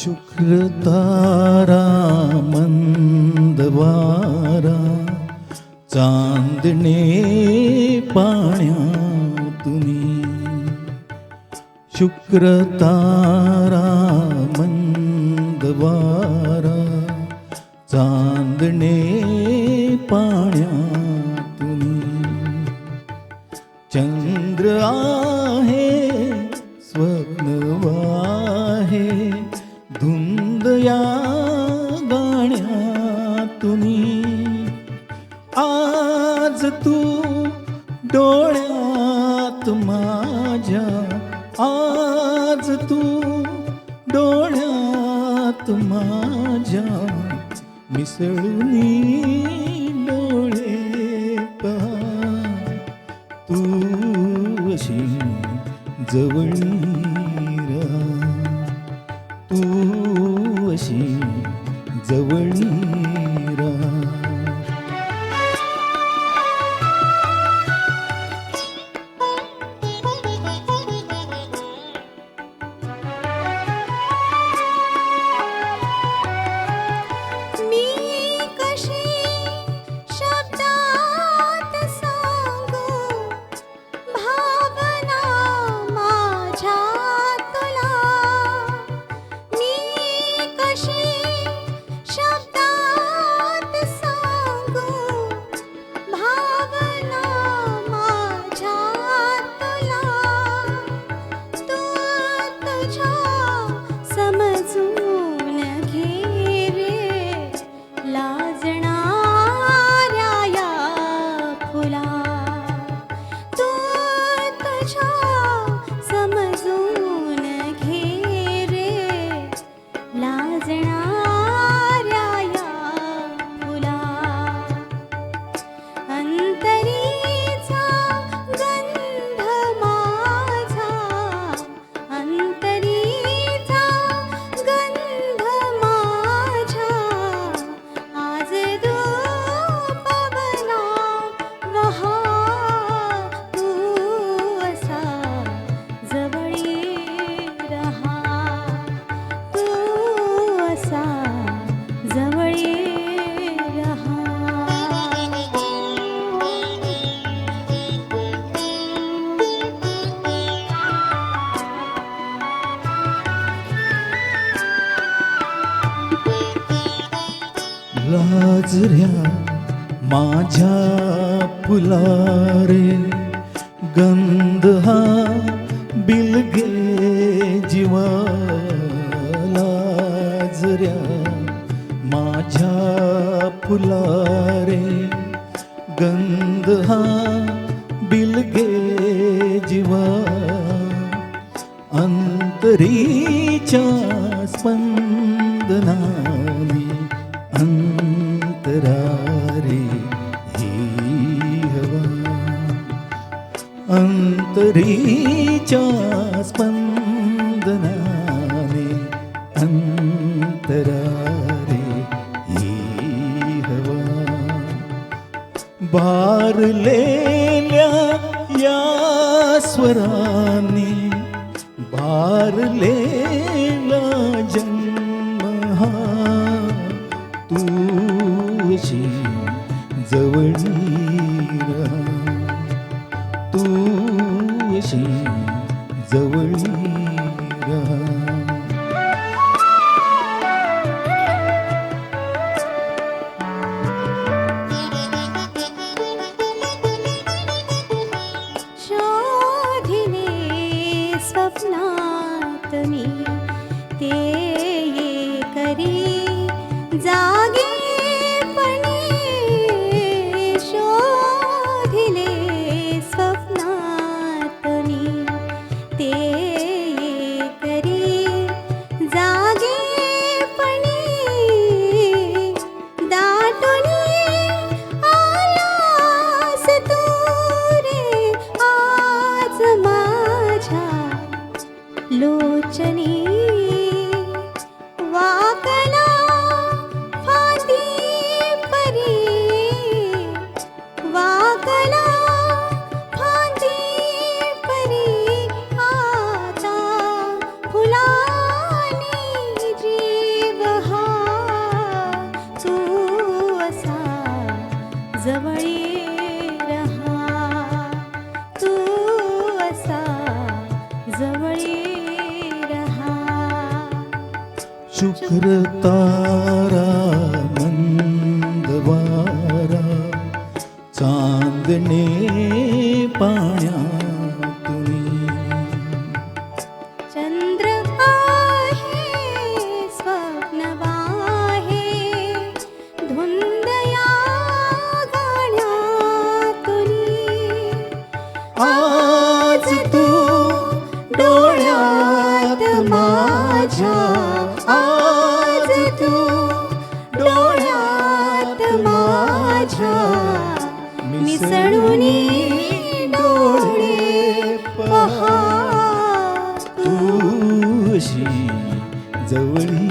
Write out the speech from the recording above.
शुक्रतारा मंदवारा चांदणे पाण्यातुनी शुक्रतारा मंदवारा चांदणे पाण्यातुनी चंद्र आहे स्वप्नवाहे धुंद या गाण्यातुनी आज तू डोळ्यात माझ्या आज तू डोळ्यात माझ्या मिसळूनी डोळे पहा तू अशी जवळी राहा तू अशी जवळी राहा लाजऱ्या माझ्या फुलारे गंध हा बिलगे जीवा लाजऱ्या माझ्या फुलारे गंध हा बिलगे जीवा अंतरीच्या स्पंदनाने अंतरारे ही हवा अंतरीच्या स्पंदनाने अंतरारे ही हवा भारलेल्या या स्वराने भारलेला जन्म हा तू अशी जवळी राहा तू अशी जवळी राहा स्वप्नात मी ते करी जागे जवळी रहा, तू असा जवळी रहा. शुक्र तारा मंद वारा चांदणे पाण्यातुनी, चंद्र आहे स्वप्न वाहे धुंद या गाण्यातुनी. आज तू डोळ्यात माझ्या, आज तू डोळ्यात माझ्या मिसळूनी डोळे पहा, तू अशी जवळी